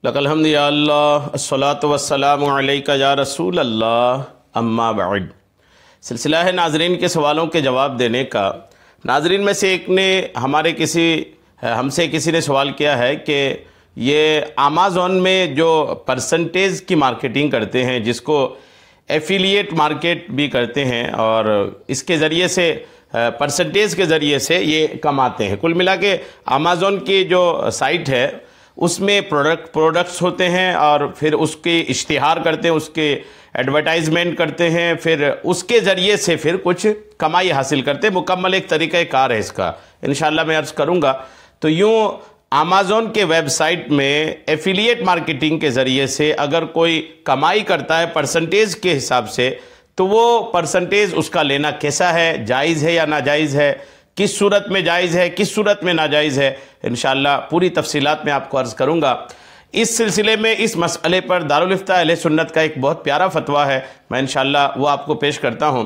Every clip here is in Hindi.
लकल हम्दु या अल्लाह अस्सलातु वस्सलामु अलैका या रसूल अल्लाह अम्मा बाद। सिलसिला है नाजरीन के सवालों के जवाब देने का। नाजरीन में से एक ने हमसे किसी ने सवाल किया है कि ये अमेज़ॉन में जो परसेंटेज की मार्केटिंग करते हैं, जिसको एफिलिएट मार्केट भी करते हैं, और इसके ज़रिए से परसेंटेज के ज़रिए से ये कमाते हैं। कुल मिला के अमेज़ॉन की जो साइट है उसमें प्रोडक्ट्स होते हैं और फिर उसके इश्तिहार करते हैं, उसके एडवर्टाइजमेंट करते हैं, फिर उसके ज़रिए से फिर कुछ कमाई हासिल करते हैं। मुकम्मल एक तरीक़ा कार है इसका, इंशाल्लाह मैं अर्ज़ करूँगा। तो यूँ अमेज़ॉन के वेबसाइट में एफिलिएट मार्केटिंग के ज़रिए से अगर कोई कमाई करता है परसेंटेज के हिसाब से, तो वो परसेंटेज उसका लेना कैसा है, जायज़ है या नाजायज़ है, किस सूरत में जायज़ है, किस सूरत में नाजायज़ है, इंशाअल्लाह पूरी तफसीलात में आपको अर्ज़ करूँगा। इस सिलसिले में इस मसले पर दारुल इफ्ता अहले सुन्नत का एक बहुत प्यारा फतवा है, मैं इंशाअल्लाह वो आपको पेश करता हूँ।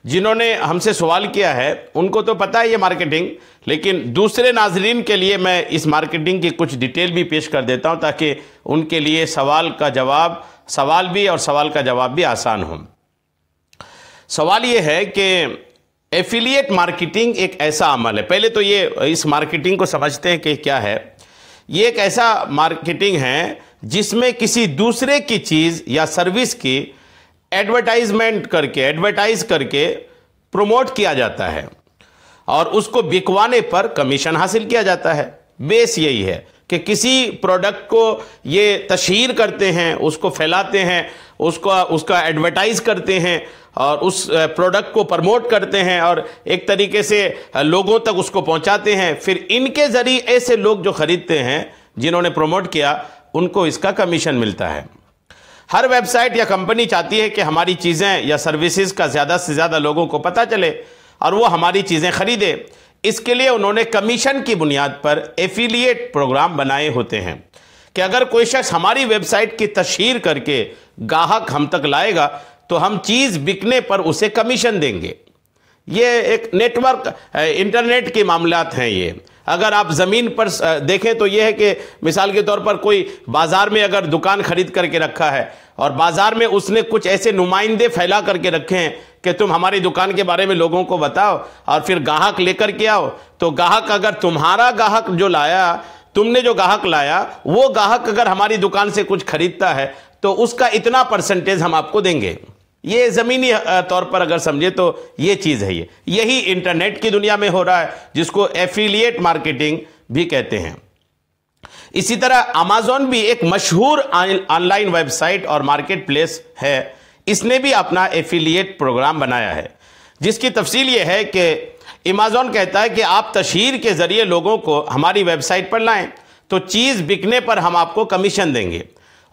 जिन्होंने हमसे सवाल किया है उनको तो पता है ये मार्केटिंग, लेकिन दूसरे नाजरीन के लिए मैं इस मार्केटिंग की कुछ डिटेल भी पेश कर देता हूँ ताकि उनके लिए सवाल भी और सवाल का जवाब भी आसान हो। सवाल ये है कि एफिलिएट मार्केटिंग एक ऐसा अमल है। पहले तो ये इस मार्केटिंग को समझते हैं कि क्या है। ये एक ऐसा मार्केटिंग है जिसमें किसी दूसरे की चीज़ या सर्विस की एडवर्टाइज करके प्रमोट किया जाता है और उसको बिकवाने पर कमीशन हासिल किया जाता है। बेस यही है कि किसी प्रोडक्ट को ये तशहीर करते हैं, उसको फैलाते हैं, उसका एडवर्टाइज़ करते हैं और उस प्रोडक्ट को प्रमोट करते हैं और एक तरीके से लोगों तक उसको पहुंचाते हैं। फिर इनके ज़रिए ऐसे लोग जो ख़रीदते हैं, जिन्होंने प्रमोट किया, उनको इसका कमीशन मिलता है। हर वेबसाइट या कंपनी चाहती है कि हमारी चीज़ें या सर्विसेज का ज़्यादा से ज़्यादा लोगों को पता चले और वो हमारी चीज़ें ख़रीदें। इसके लिए उन्होंने कमीशन की बुनियाद पर एफिलिएट प्रोग्राम बनाए होते हैं कि अगर कोई शख्स हमारी वेबसाइट की तशहीर करके ग्राहक हम तक लाएगा तो हम चीज़ बिकने पर उसे कमीशन देंगे। ये एक नेटवर्क इंटरनेट के मामलात हैं। ये अगर आप ज़मीन पर देखें तो ये है कि मिसाल के तौर पर कोई बाज़ार में अगर दुकान खरीद करके रखा है और बाज़ार में उसने कुछ ऐसे नुमाइंदे फैला करके रखे हैं कि तुम हमारी दुकान के बारे में लोगों को बताओ और फिर ग्राहक लेकर के आओ, तो ग्राहक अगर तुम्हारा ग्राहक जो लाया, तुमने जो ग्राहक लाया, वो ग्राहक अगर हमारी दुकान से कुछ खरीदता है तो उसका इतना परसेंटेज हम आपको देंगे। ये ज़मीनी तौर पर अगर समझे तो ये चीज़ है। यही इंटरनेट की दुनिया में हो रहा है, जिसको एफिलिएट मार्केटिंग भी कहते हैं। इसी तरह अमेज़ॉन भी एक मशहूर ऑनलाइन वेबसाइट और मार्केट प्लेस है। इसने भी अपना एफिलिएट प्रोग्राम बनाया है, जिसकी तफसील ये है कि अमेज़ॉन कहता है कि आप तशहीर के ज़रिए लोगों को हमारी वेबसाइट पर लाएं तो चीज़ बिकने पर हम आपको कमीशन देंगे।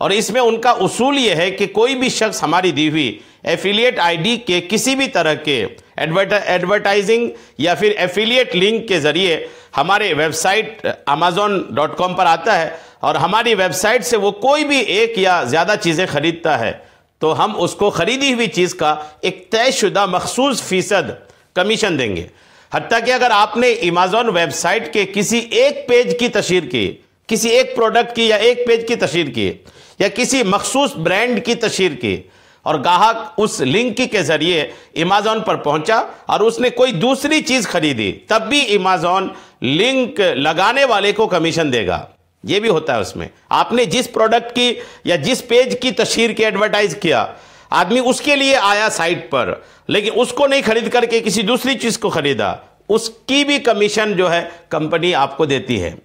और इसमें उनका उसूल ये है कि कोई भी शख्स हमारी दी हुई एफिलिएट आईडी के किसी भी तरह के एडवर्टाइजिंग या फिर एफिलिएट लिंक के ज़रिए हमारे वेबसाइट amazon.com पर आता है और हमारी वेबसाइट से वो कोई भी एक या ज़्यादा चीज़ें ख़रीदता है, तो हम उसको ख़रीदी हुई चीज़ का एक तयशुदा मखसूस फ़ीसद कमीशन देंगे। हत्ता कि अगर आपने अमेज़ॉन वेबसाइट के किसी एक पेज की तशहीर की, किसी एक प्रोडक्ट की या एक पेज की तशहीर की, या किसी मखसूस ब्रांड की तशहीर की और ग्राहक उस लिंक के ज़रिए अमेज़ॉन पर पहुंचा और उसने कोई दूसरी चीज़ खरीदी, तब भी अमेज़ॉन लिंक लगाने वाले को कमीशन देगा। ये भी होता है उसमें। आपने जिस प्रोडक्ट की या जिस पेज की तशहीर की एडवर्टाइज किया, आदमी उसके लिए आया साइट पर, लेकिन उसको नहीं खरीद करके किसी दूसरी चीज़ को खरीदा, उसकी भी कमीशन जो है कंपनी आपको देती है,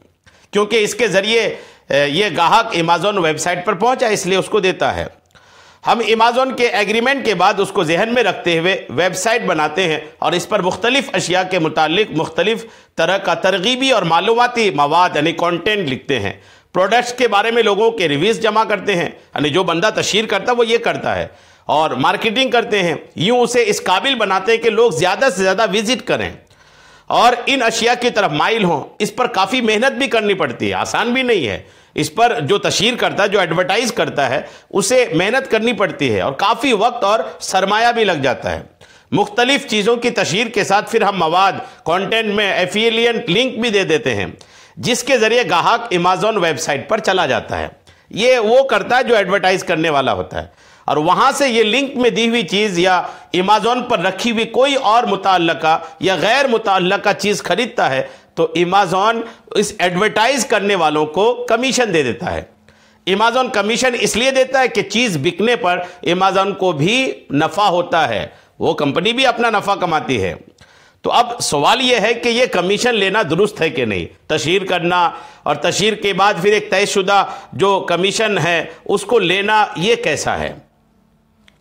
क्योंकि इसके ज़रिए ये ग्राहक अमेज़ॉन वेबसाइट पर पहुंचा, इसलिए उसको देता है। हम अमेज़ॉन के एग्रीमेंट के बाद उसको जहन में रखते हुए वेबसाइट बनाते हैं और इस पर मुख्तलिफ अशिया के मुतालिक मुख्तलिफ तरह का तरगीबी और मालूमाती मवाद यानी कंटेंट लिखते हैं। प्रोडक्ट्स के बारे में लोगों के रिव्यूज़ जमा करते हैं, यानी जो बंदा तशहीर करता है वो ये करता है, और मार्केटिंग करते हैं। यूँ उसे इस काबिल बनाते हैं कि लोग ज़्यादा से ज़्यादा विजिट करें और इन अशिया की तरफ माइल हों। इस पर काफ़ी मेहनत भी करनी पड़ती है, आसान भी नहीं है। इस पर जो तशहीर करता है, जो एडवर्टाइज करता है, उसे मेहनत करनी पड़ती है और काफ़ी वक्त और सरमाया भी लग जाता है। मुख्तलिफ चीज़ों की तशहीर के साथ फिर हम मवाद कंटेंट में एफिलिएट लिंक भी दे देते हैं, जिसके ज़रिए ग्राहक अमेज़ॉन वेबसाइट पर चला जाता है। ये वो करता है जो एडवर्टाइज करने वाला होता है, और वहां से ये लिंक में दी हुई चीज या अमेज़न पर रखी हुई कोई और मुतल्लका या गैर मुतल्लका चीज खरीदता है तो अमेज़न इस एडवर्टाइज करने वालों को कमीशन दे देता है। अमेज़न कमीशन इसलिए देता है कि चीज बिकने पर अमेज़न को भी नफा होता है, वो कंपनी भी अपना नफा कमाती है। तो अब सवाल यह है कि यह कमीशन लेना दुरुस्त है कि नहीं, तशहीर करना और तशहीर के बाद फिर एक तयशुदा जो कमीशन है उसको लेना, ये कैसा है,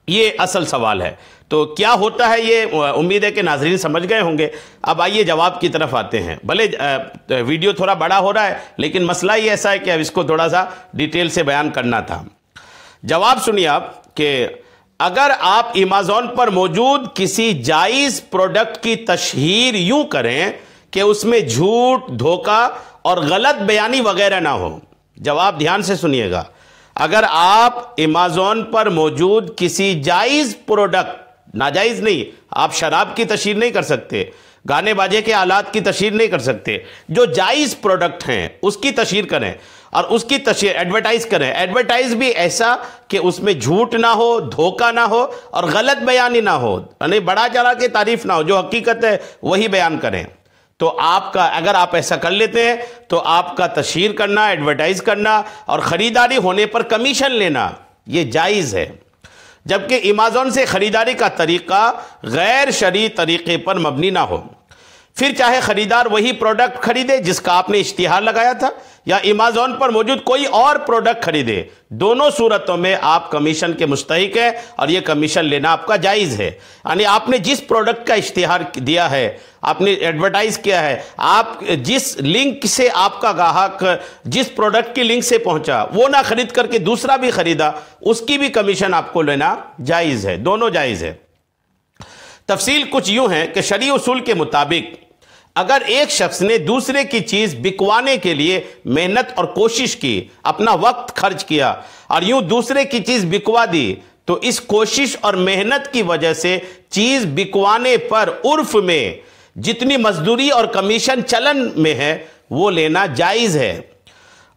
ये असल सवाल है। तो क्या होता है ये उम्मीद है कि नाजरीन समझ गए होंगे। अब आइए जवाब की तरफ आते हैं। भले वीडियो थोड़ा बड़ा हो रहा है लेकिन मसला ही ऐसा है कि अब इसको थोड़ा सा डिटेल से बयान करना था। जवाब सुनिए आप कि अगर आप अमेज़न पर मौजूद किसी जायज़ प्रोडक्ट की तशहीर यूं करें कि उसमें झूठ, धोखा और गलत बयानी वगैरह ना हो। जवाब ध्यान से सुनिएगा। अगर आप अमेज़न पर मौजूद किसी जायज़ प्रोडक्ट, नाजायज़ नहीं, आप शराब की तशहीर नहीं कर सकते, गाने बाजे के आलात की तशहीर नहीं कर सकते, जो जायज़ प्रोडक्ट हैं उसकी तशहीर करें और उसकी तशहीर एडवर्टाइज करें। एडवर्टाइज भी ऐसा कि उसमें झूठ ना हो, धोखा ना हो और गलत बयानी ना हो, यानी बड़ा चढ़ा के तारीफ ना हो, जो हकीकत है वही बयान करें। तो आपका, अगर आप ऐसा कर लेते हैं तो आपका तशहीर करना, एडवर्टाइज करना और ख़रीदारी होने पर कमीशन लेना ये जायज़ है। जबकि अमेज़न से ख़रीदारी का तरीक़ा गैर शरई तरीक़े पर मबनी ना हो। फिर चाहे ख़रीदार वही प्रोडक्ट खरीदे जिसका आपने इश्तिहार लगाया था या अमेज़न पर मौजूद कोई और प्रोडक्ट खरीदे, दोनों सूरतों में आप कमीशन के मुस्तहिक हैं और यह कमीशन लेना आपका जायज़ है। यानी आपने जिस प्रोडक्ट का इश्तिहार दिया है, आपने एडवर्टाइज किया है, आप जिस लिंक से आपका ग्राहक जिस प्रोडक्ट की लिंक से पहुंचा वो ना खरीद करके दूसरा भी खरीदा, उसकी भी कमीशन आपको लेना जायज़ है। दोनों जायज़ है। तफसील कुछ यूं है कि शरई उसूल के मुताबिक अगर एक शख्स ने दूसरे की चीज बिकवाने के लिए मेहनत और कोशिश की, अपना वक्त खर्च किया और यूं दूसरे की चीज बिकवा दी, तो इस कोशिश और मेहनत की वजह से चीज बिकवाने पर उर्फ में जितनी मजदूरी और कमीशन चलन में है वो लेना जायज है।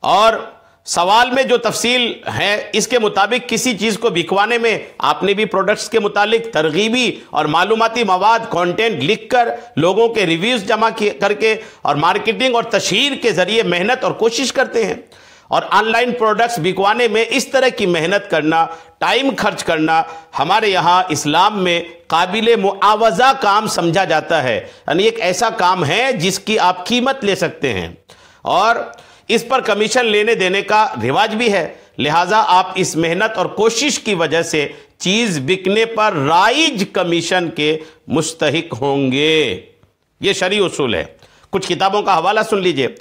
और सवाल में जो तफसील है इसके मुताबिक किसी चीज़ को बिकवाने में आपने भी प्रोडक्ट्स के मुतालिक तरगीबी और मालूमाती मवाद, कंटेंट लिखकर, लोगों के रिव्यूज़ जमा करके और मार्केटिंग और तशहीर के ज़रिए मेहनत और कोशिश करते हैं। और ऑनलाइन प्रोडक्ट्स बिकवाने में इस तरह की मेहनत करना, टाइम खर्च करना हमारे यहाँ इस्लाम में काबिल मुआवजा काम समझा जाता है। यानी एक ऐसा काम है जिसकी आप कीमत ले सकते हैं और इस पर कमीशन लेने देने का रिवाज भी है। लिहाजा आप इस मेहनत और कोशिश की वजह से चीज बिकने पर राइज कमीशन के मुस्तहिक होंगे। यह शरई उसूल है। कुछ किताबों का हवाला सुन लीजिए।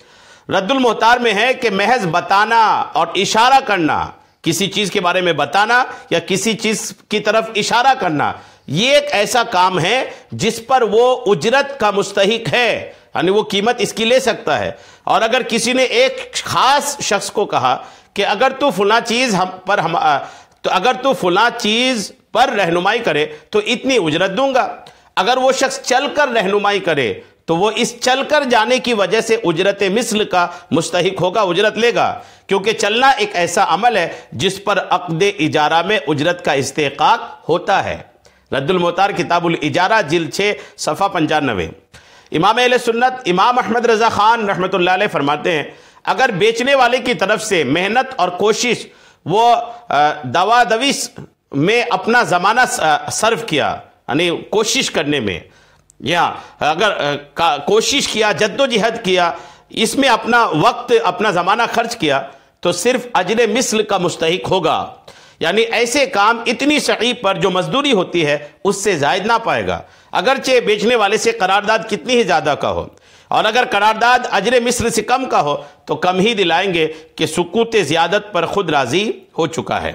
रद्दुल मुहतार में है कि महज बताना और इशारा करना, किसी चीज के बारे में बताना या किसी चीज की तरफ इशारा करना, यह एक ऐसा काम है जिस पर वो उजरत का मुस्तहिक है, यानी वो कीमत इसकी ले सकता है। और अगर किसी ने एक खास शख्स को कहा कि अगर तू फुला चीज अगर तू फुला चीज पर रहनुमाई करे तो इतनी उजरत दूंगा, अगर वो शख्स चलकर रहनुमाई करे तो वो इस चलकर जाने की वजह से उजरत मिस्ल का मुस्तहिक होगा, उजरत लेगा, क्योंकि चलना एक ऐसा अमल है जिस पर अक़्द इजारा में उजरत का इस्तेकाक होता है। रद्दुल मुहतार किताबुल इजारा जिल्द 6 सफ़ा 95। इमाम अहले सुन्नत इमाम अहमद रज़ा ख़ान रहमतुल्लाह अलैह फरमाते हैं, अगर बेचने वाले की तरफ से मेहनत और कोशिश, वो दवा दविश में अपना ज़माना सर्व किया, यानी कोशिश करने में, या अगर कोशिश किया, जद्दोजहद किया, इसमें अपना वक्त, अपना ज़माना खर्च किया, तो सिर्फ अजर मिस्ल का मुस्तहिक होगा। यानी ऐसे काम इतनी सही पर जो मजदूरी होती है उससे जायद ना पाएगा, अगरचे बेचने वाले से करारदाद कितनी ही ज़्यादा का हो। और अगर करारदाद अजर मिस्र से कम का हो तो कम ही दिलाएंगे कि सुकूत ज़ियादत पर खुद राज़ी हो चुका है।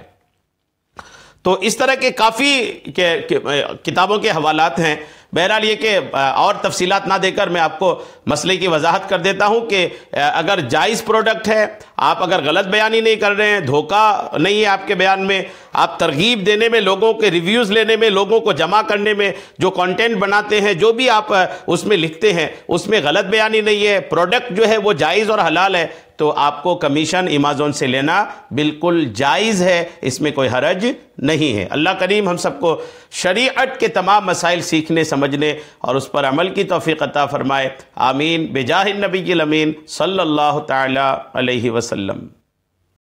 तो इस तरह के काफ़ी किताबों के हवालात हैं बहरहाल ये कि और तफसीलात ना देकर मैं आपको मसले की वजाहत कर देता हूं कि अगर जायज़ प्रोडक्ट है, आप अगर गलत बयानी नहीं कर रहे हैं, धोखा नहीं है आपके बयान में, आप तरगीब देने में, लोगों के रिव्यूज़ लेने में, लोगों को जमा करने में, जो कंटेंट बनाते हैं, जो भी आप उसमें लिखते हैं, उसमें गलत बयानी नहीं है, प्रोडक्ट जो है वो जायज़ और हलाल है, तो आपको कमीशन अमेज़न से लेना बिल्कुल जायज़ है, इसमें कोई हरज नहीं है। अल्लाह करीम हम सबको शरीअत के तमाम मसाइल सीखने, समझने और उस पर अमल की तौफीक अता फरमाए। आमीन। बेजाहिन नबी की अमीन सल्लल्लाहु तआला अलैहि वसल्लम।